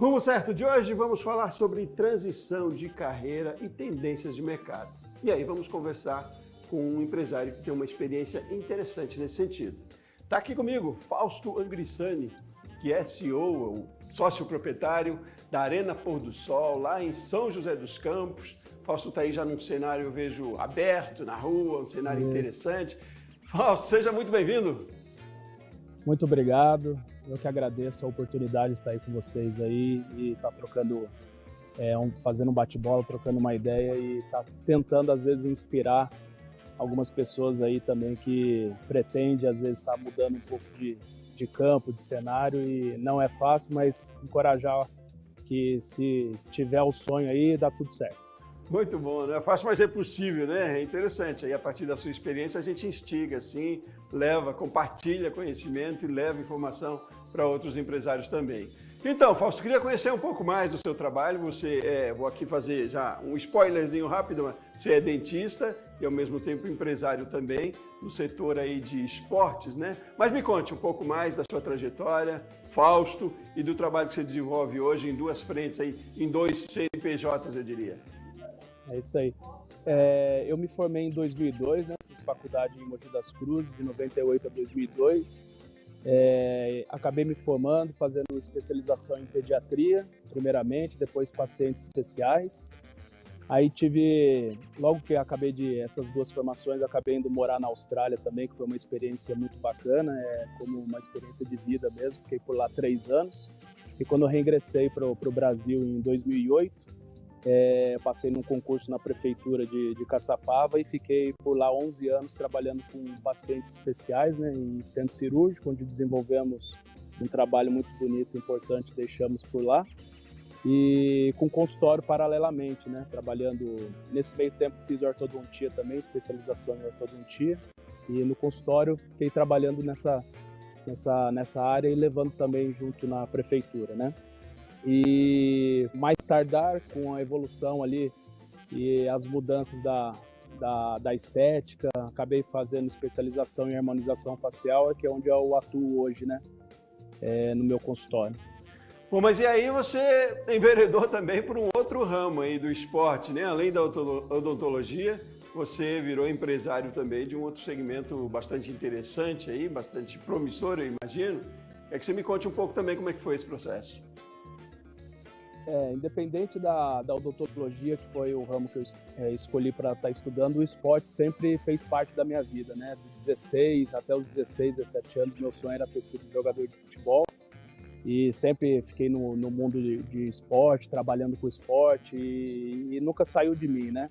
Rumo certo de hoje, vamos falar sobre transição de carreira e tendências de mercado. E aí vamos conversar com um empresário que tem uma experiência interessante nesse sentido. Está aqui comigo Fausto Angrissani, que é CEO, sócio proprietário da Arena Pôr do Sol, lá em São José dos Campos. Fausto está aí já num cenário, eu vejo, aberto na rua, um cenário interessante. Fausto, seja muito bem-vindo. Muito obrigado, eu que agradeço a oportunidade de estar aí com vocês aí e estar trocando, fazendo um bate-bola, trocando uma ideia e estar tentando às vezes inspirar algumas pessoas aí também que pretendem às vezes estar mudando um pouco de campo, de cenário e não é fácil, mas encorajar que se tiver o sonho aí dá tudo certo. Muito bom, não é fácil, mas é possível, né? É interessante. Aí, a partir da sua experiência, a gente instiga, assim, compartilha conhecimento e leva informação para outros empresários também. Então, Fausto, queria conhecer um pouco mais do seu trabalho. Vou aqui fazer já um spoilerzinho rápido, mas você é dentista e, ao mesmo tempo, empresário também, no setor aí de esportes, né? Mas me conte um pouco mais da sua trajetória, Fausto, e do trabalho que você desenvolve hoje em duas frentes, aí, em dois CNPJs, eu diria. É isso aí. Eu me formei em 2002, né? Fiz faculdade em Mogi das Cruzes, de 98 a 2002. Acabei me formando, fazendo especialização em pediatria, primeiramente, depois pacientes especiais. Aí logo que acabei essas duas formações, acabei indo morar na Austrália também, que foi uma experiência muito bacana, como uma experiência de vida mesmo. Fiquei por lá 3 anos. E quando eu reingressei para o Brasil em 2008, passei num concurso na prefeitura de Caçapava e fiquei por lá 11 anos trabalhando com pacientes especiais, né, em centro cirúrgico, onde desenvolvemos um trabalho muito bonito, importante, deixamos por lá. E com consultório paralelamente, né, trabalhando. Nesse meio tempo fiz ortodontia também, especialização em ortodontia. E no consultório fiquei trabalhando nessa área e levando também junto na prefeitura, né. E mais tardar, com a evolução ali e as mudanças da estética, acabei fazendo especialização em harmonização facial, que é onde eu atuo hoje, né, no meu consultório. Bom, mas e aí você enveredou também por um outro ramo aí do esporte, né? Além da odontologia, você virou empresário também de um outro segmento bastante interessante aí, bastante promissor, eu imagino. É que você me conte um pouco também como é que foi esse processo. Independente da odontologia, que foi o ramo que eu escolhi para estar estudando, o esporte sempre fez parte da minha vida, né? De 16 até os 16, 17 anos, meu sonho era ter sido jogador de futebol e sempre fiquei no mundo de esporte, trabalhando com esporte e nunca saiu de mim, né?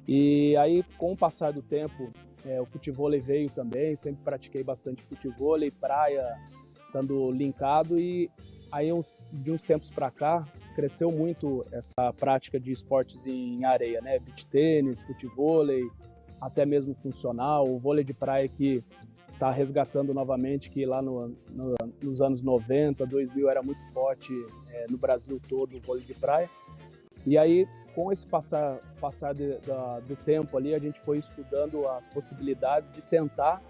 E aí, com o passar do tempo, o futevôlei veio também, sempre pratiquei bastante futevôlei, praia, estando linkado e aí de uns tempos para cá, cresceu muito essa prática de esportes em areia, né? Beach tênis, futevôlei, até mesmo funcional, o vôlei de praia que está resgatando novamente, que lá nos anos 90, 2000 era muito forte no Brasil todo o vôlei de praia. E aí, com esse passar do tempo ali, a gente foi estudando as possibilidades de tentar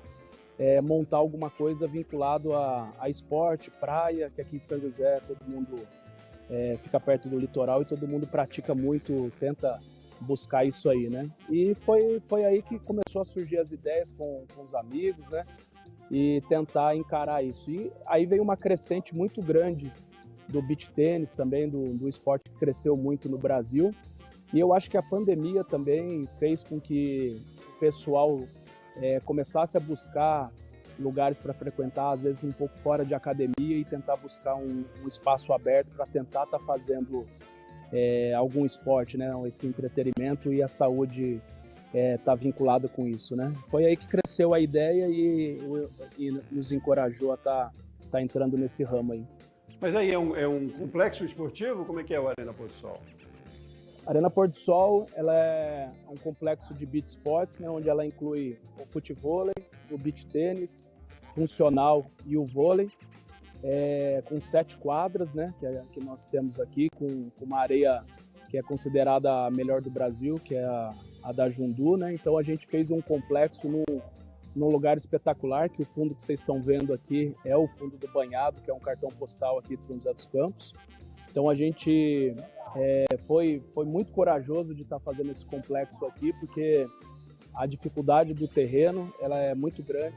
montar alguma coisa vinculado a esporte, praia, que aqui em São José todo mundo fica perto do litoral e todo mundo pratica muito, tenta buscar isso aí, né? E foi aí que começou a surgir as ideias com os amigos, né? E tentar encarar isso. E aí veio uma crescente muito grande do beach tênis também, do esporte que cresceu muito no Brasil. E eu acho que a pandemia também fez com que o pessoal começasse a buscar lugares para frequentar, às vezes um pouco fora de academia e tentar buscar um espaço aberto para tentar estar fazendo algum esporte, né? Esse entretenimento e a saúde tá vinculada com isso, né? Foi aí que cresceu a ideia e nos encorajou a tá entrando nesse ramo aí. Mas aí é um complexo esportivo? Como é que é o Arena Pôr do Sol? Arena Pôr do Sol, ela é um complexo de beach sports, né, onde ela inclui o futevôlei, o beach tênis, funcional e o vôlei, com 7 quadras, né, que nós temos aqui, com uma areia que é considerada a melhor do Brasil, que é a da Jundu, né? Então a gente fez um complexo num lugar espetacular, que o fundo que vocês estão vendo aqui é o fundo do Banhado, que é um cartão postal aqui de São José dos Campos. Então a gente foi muito corajoso de estar fazendo esse complexo aqui, porque a dificuldade do terreno ela é muito grande.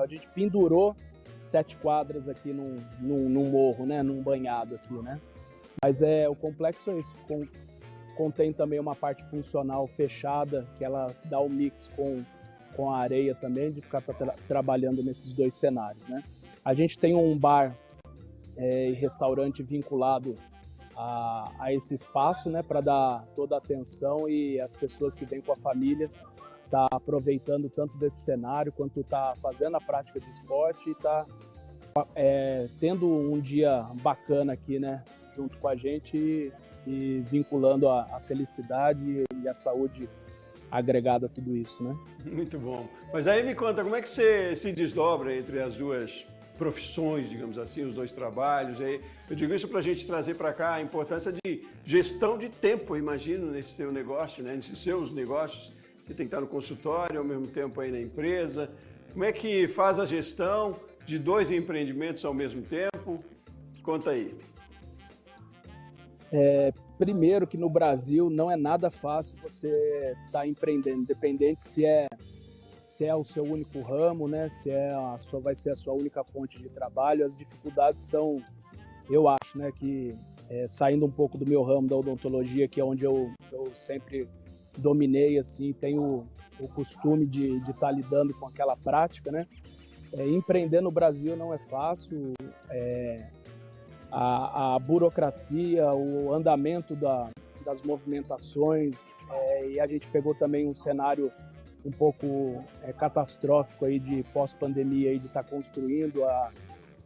A gente pendurou 7 quadras aqui num morro, né? Num banhado aqui, né? Mas o complexo é isso. Contém também uma parte funcional fechada, que ela dá o mix com a areia também, de ficar trabalhando nesses 2 cenários, né? A gente tem um bar e restaurante vinculado a esse espaço, né, para dar toda a atenção, e as pessoas que vêm com a família tá aproveitando tanto desse cenário quanto tá fazendo a prática de esporte e tá tendo um dia bacana aqui, né, junto com a gente e vinculando a felicidade e a saúde agregada a tudo isso, né? Muito bom. Mas aí me conta, como é que você se desdobra entre as duas profissões, digamos assim, os 2 trabalhos? Eu digo isso para a gente trazer para cá a importância de gestão de tempo, imagino, nesse seu negócio, né? Nesses seus negócios. Você tem que estar no consultório, ao mesmo tempo aí na empresa. Como é que faz a gestão de 2 empreendimentos ao mesmo tempo? Conta aí. Primeiro que no Brasil não é nada fácil você estar empreendendo, independente se é o seu único ramo, né? Se vai ser a sua única fonte de trabalho. As dificuldades são, eu acho, né, que saindo um pouco do meu ramo da odontologia, que é onde eu sempre dominei, assim, tenho o costume de estar lidando com aquela prática, né? Empreender no Brasil não é fácil. A burocracia, o andamento das movimentações, e a gente pegou também um cenário um pouco catastrófico aí de pós-pandemia, aí de estar construindo, a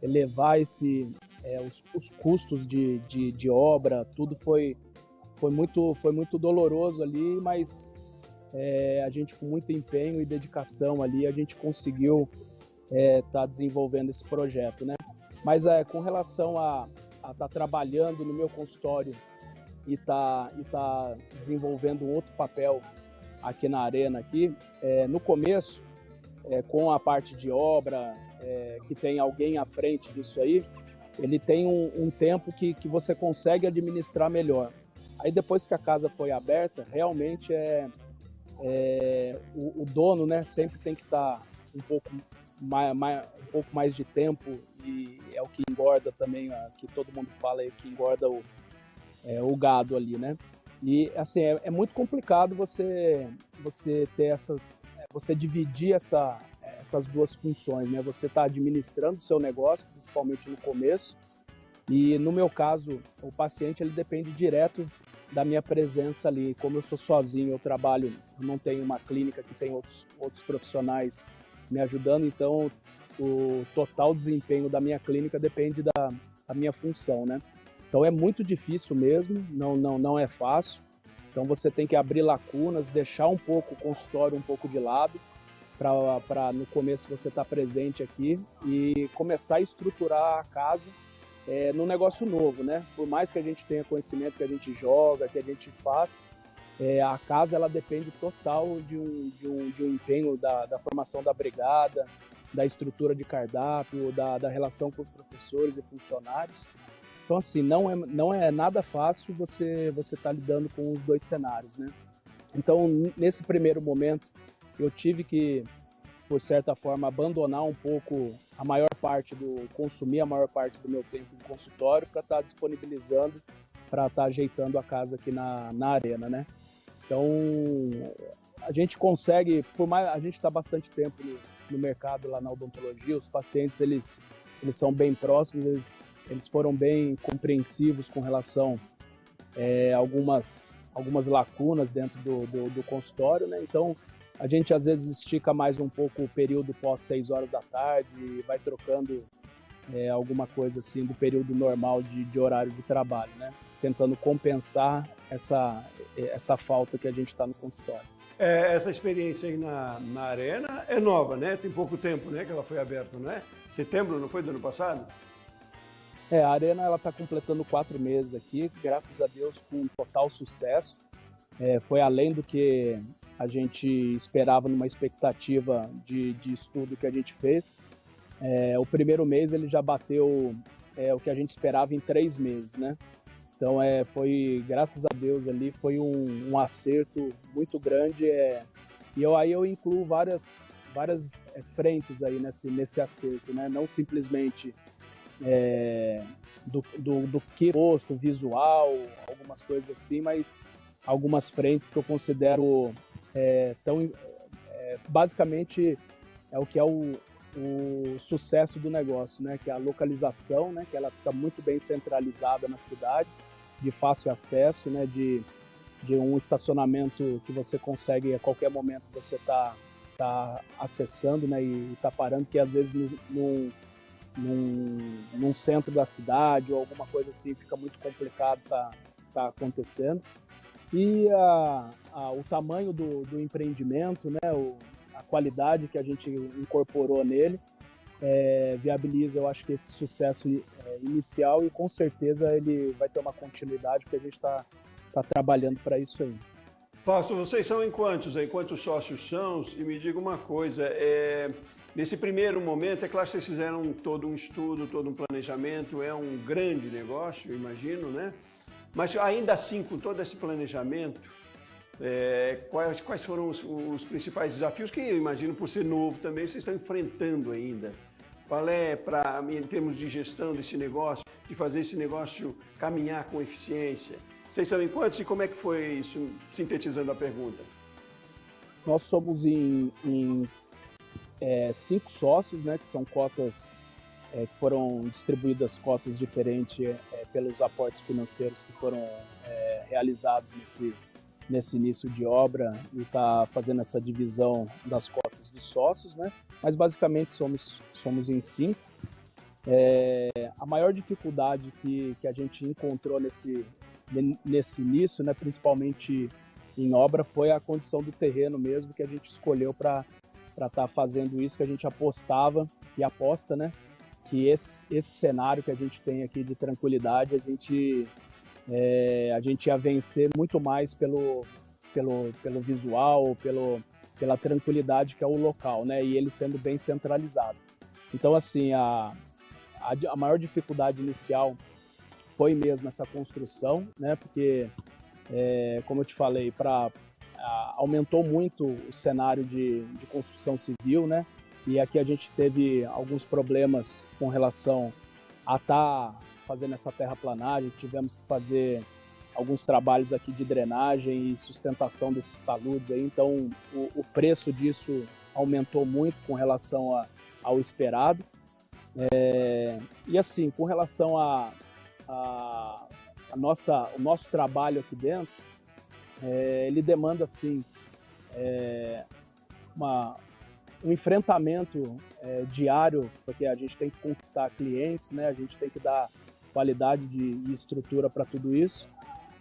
elevar os custos de obra. Tudo foi muito doloroso ali, mas a gente, com muito empenho e dedicação ali, a gente conseguiu estar desenvolvendo esse projeto, né? Mas com relação a estar trabalhando no meu consultório e tá desenvolvendo um outro papel aqui na Arena, no começo, com a parte de obra, que tem alguém à frente disso aí, ele tem um tempo que você consegue administrar melhor. Aí depois que a casa foi aberta, realmente o dono, né, sempre tem que estar um pouco mais de tempo, e é o que engorda também, que todo mundo fala, que engorda o gado ali, né? E assim, é muito complicado você ter você dividir essas 2 funções, né? Você está administrando o seu negócio, principalmente no começo, e no meu caso, o paciente ele depende direto da minha presença ali. Como eu sou sozinho, eu não tenho uma clínica que tem outros profissionais me ajudando, então o total desempenho da minha clínica depende da minha função, né? Então é muito difícil mesmo, não é fácil. Então você tem que abrir lacunas, deixar um pouco o consultório um pouco de lado, para no começo você estar presente aqui e começar a estruturar a casa num negócio novo, né? Por mais que a gente tenha conhecimento, que a gente joga, que a gente faz, a casa ela depende total de um empenho da formação da brigada, da estrutura de cardápio, da relação com os professores e funcionários. Então, assim, não é nada fácil você tá lidando com os 2 cenários, né? Então, nesse primeiro momento, eu tive que, por certa forma, abandonar um pouco consumir a maior parte do meu tempo no consultório, para estar disponibilizando, para estar ajeitando a casa aqui na Arena, né? Então, a gente consegue, por mais a gente está bastante tempo no mercado lá na odontologia, os pacientes eles são bem próximos, eles foram bem compreensivos com relação a algumas lacunas dentro do consultório, né? Então, a gente às vezes estica mais um pouco o período pós 6 horas da tarde, vai trocando alguma coisa assim do período normal de horário de trabalho, né? Tentando compensar essa falta que a gente está no consultório. Essa experiência aí na Arena é nova, né? Tem pouco tempo, né, que ela foi aberta, não é? Setembro, não foi, do ano passado? A Arena ela está completando 4 meses aqui, graças a Deus, com total sucesso. Foi além do que a gente esperava numa expectativa de estudo que a gente fez. O primeiro mês ele já bateu o que a gente esperava em 3 meses, né? Então, foi, graças a Deus ali, foi um acerto muito grande. E aí eu incluo várias frentes aí nesse acerto, né? Não simplesmente do que posto, visual, algumas coisas assim, mas algumas frentes que eu considero basicamente é o que é o sucesso do negócio, né? Que é a localização, né? Que ela fica muito bem centralizada na cidade, de fácil acesso, né? De um estacionamento que você consegue a qualquer momento você tá acessando, né? E tá parando, que às vezes num centro da cidade ou alguma coisa assim fica muito complicado tá acontecendo. E o tamanho do empreendimento, né? A qualidade que a gente incorporou nele viabiliza, eu acho que esse sucesso inicial, e com certeza ele vai ter uma continuidade, porque a gente está trabalhando para isso aí. Fausto, vocês são em quantos aí? Quantos sócios são? E me diga uma coisa, nesse primeiro momento, é claro que vocês fizeram todo um estudo, todo um planejamento, é um grande negócio, eu imagino, né? Mas ainda assim, com todo esse planejamento, quais foram os principais desafios que eu imagino, por ser novo também, vocês estão enfrentando ainda? Qual em termos de gestão desse negócio, de fazer esse negócio caminhar com eficiência? Vocês são em quantos e como é que foi isso, sintetizando a pergunta? Nós somos em 5 sócios, né, que são cotas, que foram distribuídas cotas diferentes pelos aportes financeiros que foram realizados nesse início de obra, e está fazendo essa divisão das cotas dos sócios, né? Mas basicamente somos em 5. A maior dificuldade que a gente encontrou nesse início, né, principalmente em obra, foi a condição do terreno mesmo, que a gente escolheu para estar fazendo isso, que a gente apostava e aposta, né, que esse cenário que a gente tem aqui de tranquilidade, a gente ia vencer muito mais pelo visual, pela tranquilidade que é o local, né, e ele sendo bem centralizado. Então, assim, a maior dificuldade inicial foi mesmo essa construção, né? Porque, como eu te falei, aumentou muito o cenário de construção civil, né? E aqui a gente teve alguns problemas com relação a estar fazendo essa terraplanagem, tivemos que fazer alguns trabalhos aqui de drenagem e sustentação desses taludes aí, então o preço disso aumentou muito com relação ao esperado. E assim, com relação o nosso trabalho aqui dentro, ele demanda assim um enfrentamento diário, porque a gente tem que conquistar clientes, né? A gente tem que dar qualidade e estrutura para tudo isso.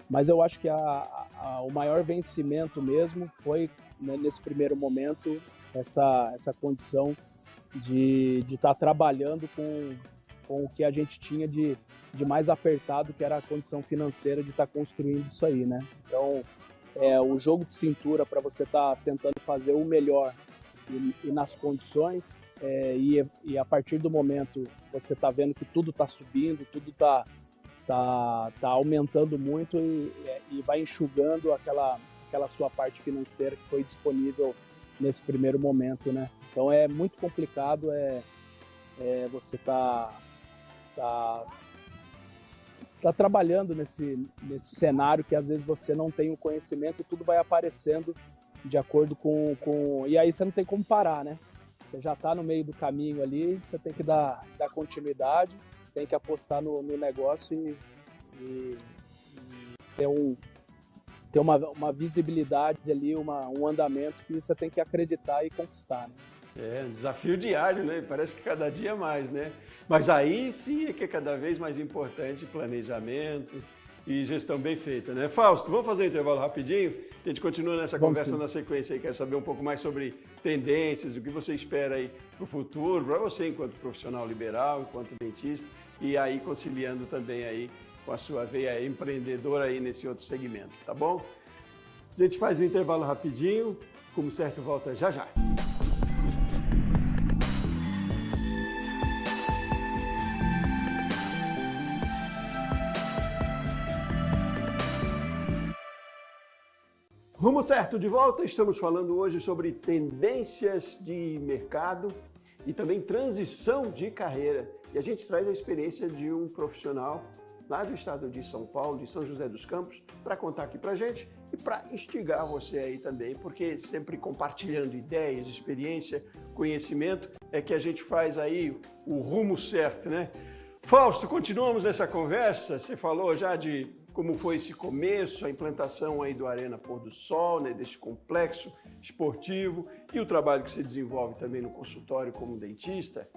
Mas eu acho que o maior vencimento mesmo foi, né, nesse primeiro momento, essa condição de estar trabalhando com o que a gente tinha de mais apertado, que era a condição financeira de estar construindo isso aí, né? Então, o jogo de cintura para você estar tentando fazer o melhor e nas condições, e a partir do momento você está vendo que tudo está subindo, tudo está aumentando muito e vai enxugando aquela sua parte financeira que foi disponível nesse primeiro momento, né? Então é muito complicado, você tá trabalhando nesse cenário que às vezes você não tem o conhecimento e tudo vai aparecendo de acordo com... E aí você não tem como parar, né? Você já está no meio do caminho ali, você tem que dar continuidade, tem que apostar no negócio e ter uma visibilidade ali, um andamento que você tem que acreditar e conquistar, né? Um desafio diário, né? Parece que cada dia mais, né? Mas aí sim é que é cada vez mais importante planejamento e gestão bem feita, né? Fausto, vamos fazer um intervalo rapidinho? A gente continua nessa conversa na sequência aí. Quero saber um pouco mais sobre tendências, o que você espera aí para o futuro, para você enquanto profissional liberal, enquanto dentista, e aí conciliando também aí com a sua veia empreendedora aí nesse outro segmento, tá bom? A gente faz um intervalo rapidinho, como certo, volta já já. Rumo Certo de volta, estamos falando hoje sobre tendências de mercado e também transição de carreira. E a gente traz a experiência de um profissional lá do estado de São Paulo, de São José dos Campos, para contar aqui para a gente e para instigar você aí também, porque sempre compartilhando ideias, experiência, conhecimento, é que a gente faz aí o rumo certo, né? Fausto, continuamos nessa conversa. Você falou já de como foi esse começo, a implantação aí do Arena Pôr do Sol, né, desse complexo esportivo e o trabalho que você desenvolve também no consultório como dentista.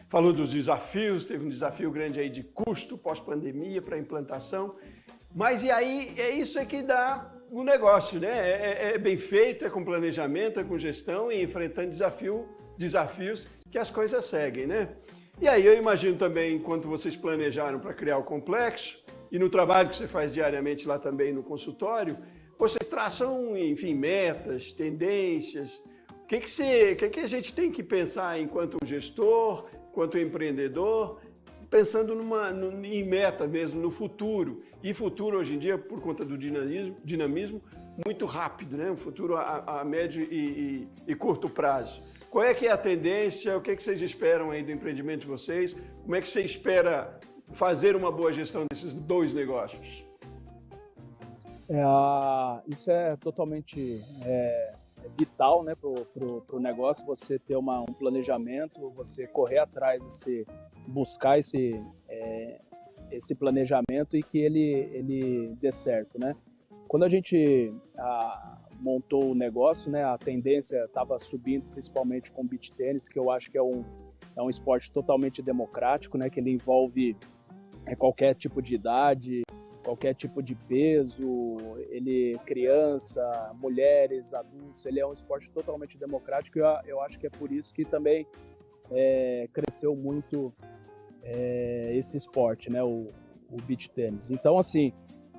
Falou dos desafios, teve um desafio grande aí de custo pós-pandemia para a implantação. Mas e aí, é isso que dá o negócio, né? É bem feito, é com planejamento, é com gestão e enfrentando desafios que as coisas seguem, né? E aí eu imagino também, enquanto vocês planejaram para criar o complexo, e no trabalho que você faz diariamente lá também no consultório, vocês traçam, enfim, metas, tendências. O que a gente tem que pensar enquanto gestor, enquanto empreendedor, pensando em meta mesmo, no futuro. E futuro, hoje em dia, por conta do dinamismo muito rápido, né? Um futuro a médio e curto prazo. Qual é que é a tendência? O que vocês esperam aí do empreendimento de vocês? Como é que você espera fazer uma boa gestão desses dois negócios? Isso é totalmente vital, né, pro negócio, você ter um planejamento, você correr atrás, buscar esse planejamento e que ele dê certo, né? Quando a gente montou o negócio, né, a tendência estava subindo, principalmente com o beach tênis, que eu acho que é um esporte totalmente democrático, né, que ele envolve qualquer tipo de idade, qualquer tipo de peso, criança, mulheres, adultos, ele é um esporte totalmente democrático e eu acho que é por isso que também cresceu muito esse esporte, né, o beach tênis. Então, assim,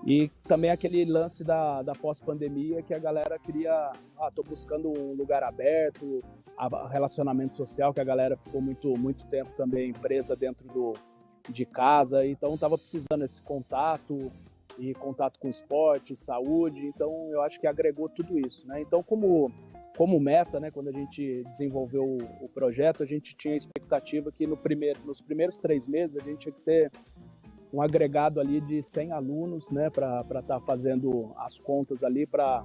e também aquele lance da pós-pandemia que a galera queria, tô buscando um lugar aberto, relacionamento social, que a galera ficou muito tempo também presa dentro de casa, então estava precisando esse contato com esporte, saúde, então eu acho que agregou tudo isso, né? Então, como meta, né, quando a gente desenvolveu o projeto, a gente tinha a expectativa que nos primeiros 3 meses a gente tinha que ter um agregado ali de 100 alunos, né, para estar fazendo as contas ali, para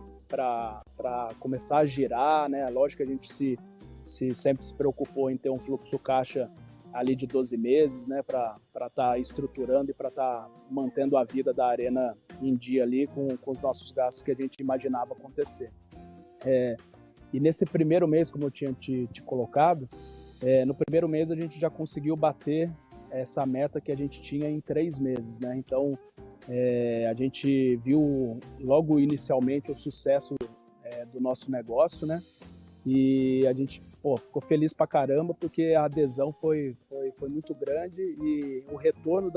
começar a girar, né? Lógico que a gente sempre se preocupou em ter um fluxo caixa ali de 12 meses, né, para estar estruturando e para estar mantendo a vida da Arena em dia ali com os nossos gastos que a gente imaginava acontecer. E nesse primeiro mês, como eu tinha te colocado, no primeiro mês a gente já conseguiu bater essa meta que a gente tinha em 3 meses, né? Então, a gente viu logo inicialmente o sucesso do nosso negócio, né? E a gente ficou feliz pra caramba porque a adesão foi muito grande e o retorno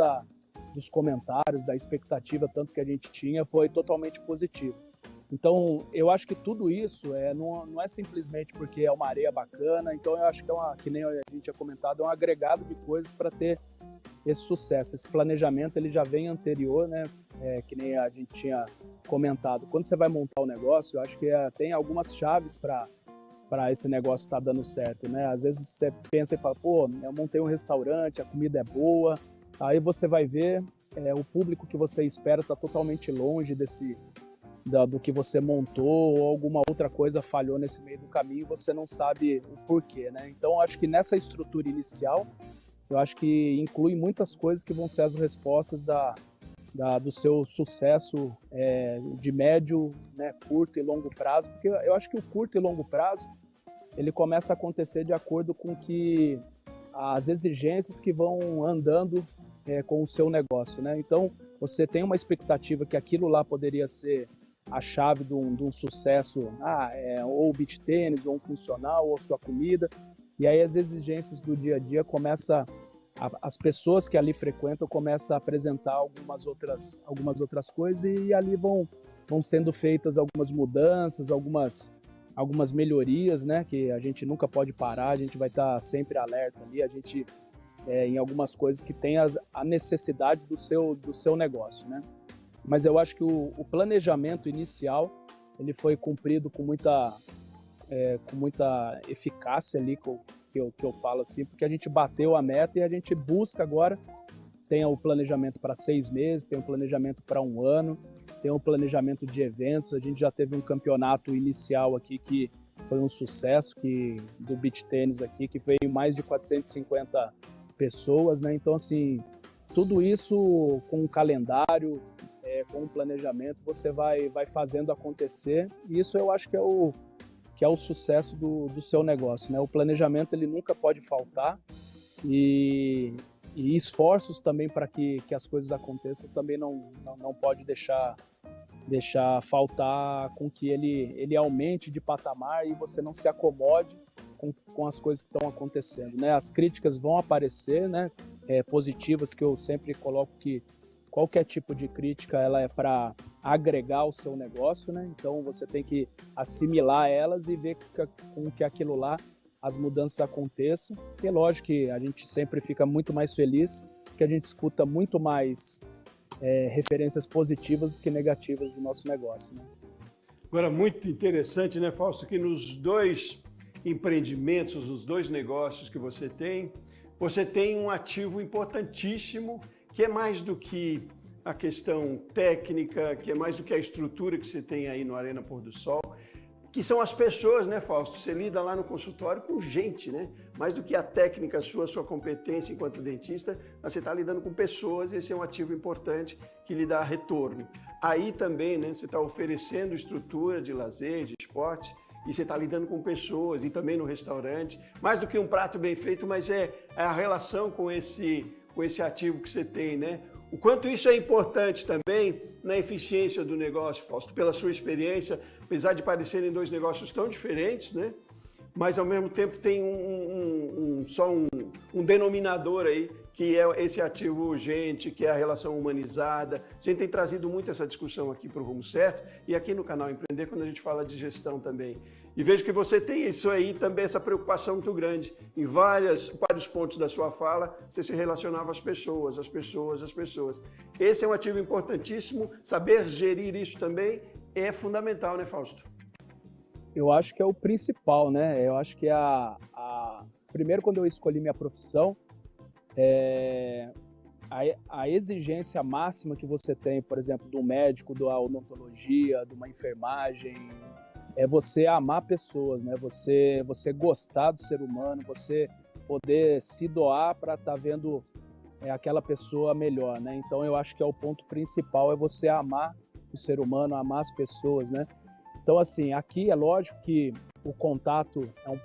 dos comentários, da expectativa tanto que a gente tinha foi totalmente positivo. Então, eu acho que tudo isso não é simplesmente porque é uma areia bacana, então eu acho que nem a gente tinha comentado, é um agregado de coisas para ter esse sucesso. Esse planejamento ele já vem anterior, né? Que nem a gente tinha comentado. Quando você vai montar o negócio, eu acho que tem algumas chaves para esse negócio estar dando certo, né? Às vezes você pensa e fala, eu montei um restaurante, a comida é boa, aí você vai ver o público que você espera está totalmente longe do que você montou ou alguma outra coisa falhou nesse meio do caminho e você não sabe o porquê, né? Então, acho que nessa estrutura inicial, eu acho que inclui muitas coisas que vão ser as respostas do seu sucesso de médio, né, curto e longo prazo, porque eu acho que o curto e longo prazo ele começa a acontecer de acordo com que as exigências que vão andando com o seu negócio, né? Então, você tem uma expectativa que aquilo lá poderia ser a chave de um sucesso, ou o beach tênis, ou um funcional, ou sua comida, e aí as exigências do dia a dia as pessoas que ali frequentam começam a apresentar algumas outras coisas e ali vão sendo feitas algumas mudanças, algumas melhorias, né, que a gente nunca pode parar, a gente vai estar sempre alerta ali, a gente em algumas coisas que tem a necessidade do seu negócio, né? Mas eu acho que o planejamento inicial ele foi cumprido com muita eficácia ali, que eu falo assim, porque a gente bateu a meta e a gente busca agora, tem o planejamento para 6 meses, tem o planejamento para 1 ano, tem o planejamento de eventos, a gente já teve um campeonato inicial aqui que foi um sucesso, do beach tênis aqui, que veio mais de 450 pessoas, né? Então, assim, tudo isso com um calendário, com um planejamento, você vai fazendo acontecer, e isso eu acho que é o sucesso do seu negócio, né? O planejamento, ele nunca pode faltar, e esforços também para que as coisas aconteçam também não pode deixar faltar, com que ele aumente de patamar e você não se acomode com as coisas que estão acontecendo, né? As críticas vão aparecer, né? Positivas, que eu sempre coloco que qualquer tipo de crítica ela é para agregar o seu negócio, né? Então você tem que assimilar elas e ver com que aquilo lá, as mudanças aconteçam. E é lógico que a gente sempre fica muito mais feliz, porque a gente escuta muito mais referências positivas do que negativas do nosso negócio, né? Agora, muito interessante, né, Fausto, que nos 2 empreendimentos, nos 2 negócios que você tem um ativo importantíssimo, que é mais do que a questão técnica, que é mais do que a estrutura que você tem aí no Arena Pôr do Sol, que são as pessoas, né, Fausto? Você lida lá no consultório com gente, né? Mais do que a técnica sua competência enquanto dentista, você está lidando com pessoas, esse é um ativo importante que lhe dá retorno. Aí também, né, você está oferecendo estrutura de lazer, de esporte, e você está lidando com pessoas, e também no restaurante, mais do que um prato bem feito, mas é a relação com esse ativo que você tem, né? O quanto isso é importante também na eficiência do negócio, Fausto, pela sua experiência, apesar de parecerem 2 negócios tão diferentes, né? Mas ao mesmo tempo tem só um denominador aí, que é esse ativo urgente, que é a relação humanizada. A gente tem trazido muito essa discussão aqui para o Rumo Certo e aqui no canal Empreender, quando a gente fala de gestão também. E vejo que você tem isso aí também, essa preocupação muito grande. Em vários pontos da sua fala, você se relacionava às pessoas, às pessoas, às pessoas. Esse é um ativo importantíssimo, saber gerir isso também é fundamental, né, Fausto? Eu acho que é o principal, né? Eu acho que primeiro, quando eu escolhi minha profissão, a exigência máxima que você tem, por exemplo, do médico, da odontologia, de uma enfermagem, é você amar pessoas, né? Você gostar do ser humano, você poder se doar para estar vendo aquela pessoa melhor, né? Então eu acho que é o ponto principal, é você amar o ser humano, amar as pessoas, né? Então, assim, aqui é lógico que o contato é um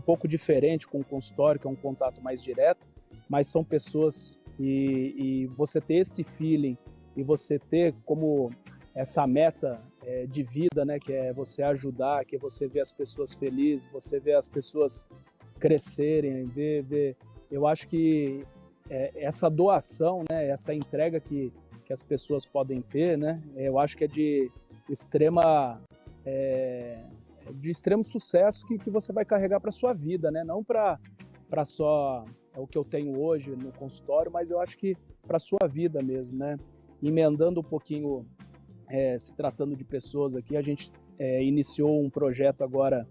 pouco diferente com o consultório, que é um contato mais direto, mas são pessoas e você ter esse feeling e você ter como essa meta de vida, né, que é você ajudar, que é você ver as pessoas felizes, você ver as pessoas crescerem, eu acho que essa doação, né, essa entrega que as pessoas podem ter, né, eu acho que é de extremo sucesso que você vai carregar para sua vida, né? Não para só o que eu tenho hoje no consultório, mas eu acho que para sua vida mesmo, né? Emendando um pouquinho, se tratando de pessoas aqui, a gente iniciou um projeto agora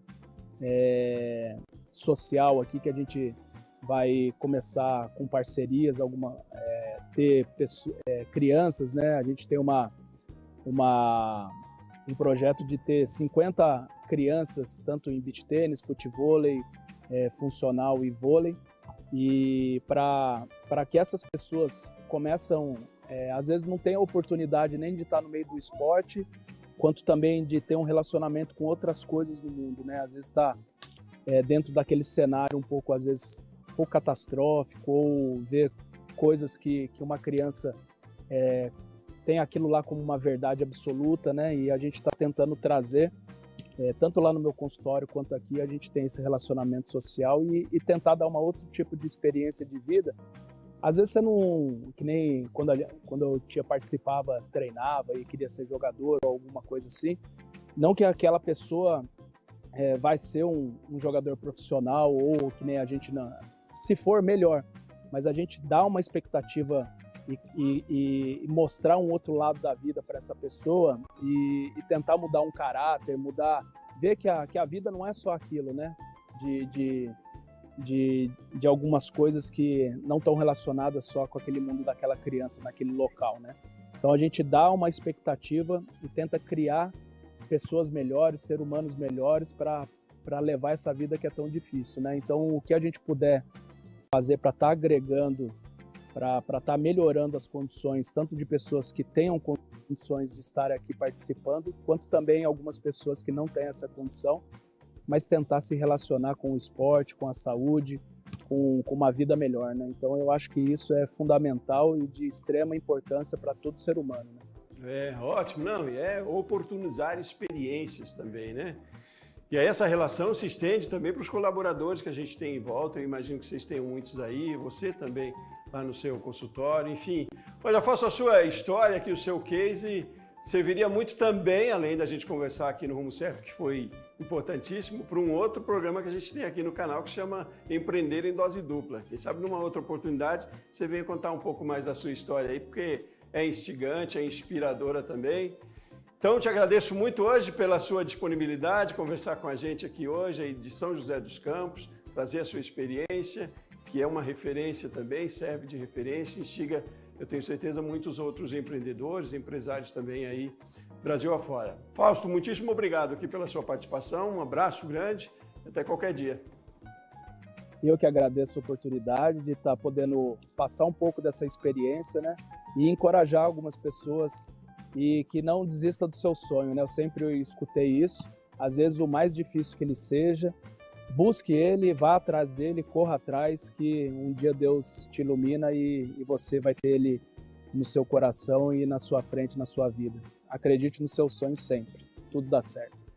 social aqui, que a gente vai começar com parcerias, ter crianças, né? A gente tem um projeto de ter 50 crianças, tanto em beach tênis, futevôlei, funcional e vôlei, e para que essas pessoas começam, às vezes não tem a oportunidade nem de estar no meio do esporte, quanto também de ter um relacionamento com outras coisas do mundo, né? Às vezes está dentro daquele cenário um pouco, às vezes, um pouco catastrófico, ou ver coisas que uma criança tem aquilo lá como uma verdade absoluta, né? E a gente está tentando trazer, tanto lá no meu consultório quanto aqui, a gente tem esse relacionamento social e tentar dar uma outro tipo de experiência de vida. Às vezes você não, que nem quando eu participava, treinava e queria ser jogador ou alguma coisa assim, não que aquela pessoa vai ser um jogador profissional ou que nem a gente, não, se for melhor, mas a gente dá uma expectativa e mostrar um outro lado da vida para essa pessoa e tentar mudar um caráter, ver que a vida não é só aquilo, né? De algumas coisas que não estão relacionadas só com aquele mundo daquela criança, naquele local, né? Então a gente dá uma expectativa e tenta criar pessoas melhores, seres humanos melhores para levar essa vida que é tão difícil, né? Então o que a gente puder fazer para estar agregando, para estar melhorando as condições, tanto de pessoas que tenham condições de estar aqui participando, quanto também algumas pessoas que não têm essa condição, mas tentar se relacionar com o esporte, com a saúde, com uma vida melhor, né? Então eu acho que isso é fundamental e de extrema importância para todo ser humano, né? É, ótimo, não, e é oportunizar experiências também, né? E aí essa relação se estende também para os colaboradores que a gente tem em volta, eu imagino que vocês tenham muitos aí, você também lá no seu consultório, enfim. Olha, faço a sua história aqui, o seu case, serviria muito também, além da gente conversar aqui no Rumo Certo, que foi importantíssimo, para um outro programa que a gente tem aqui no canal que chama Empreender em Dose Dupla. Quem sabe numa outra oportunidade você venha contar um pouco mais da sua história aí, porque é instigante, é inspiradora também. Então, te agradeço muito hoje pela sua disponibilidade, conversar com a gente aqui hoje, aí de São José dos Campos, trazer a sua experiência, que é uma referência também, serve de referência, instiga, eu tenho certeza, muitos outros empreendedores, empresários também aí, Brasil afora. Fausto, muitíssimo obrigado aqui pela sua participação, um abraço grande, até qualquer dia. Eu que agradeço a oportunidade de estar podendo passar um pouco dessa experiência, né? E encorajar algumas pessoas e que não desista do seu sonho, né? Eu sempre escutei isso, às vezes o mais difícil que ele seja, busque ele, vá atrás dele, corra atrás, que um dia Deus te ilumina e você vai ter ele no seu coração e na sua frente, na sua vida. Acredite nos seus sonhos sempre, tudo dá certo.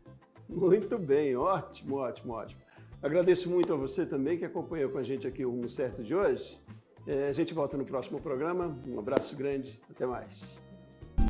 Muito bem, ótimo, ótimo, ótimo. Agradeço muito a você também que acompanhou com a gente aqui o Rumo Certo de hoje. A gente volta no próximo programa. Um abraço grande, até mais.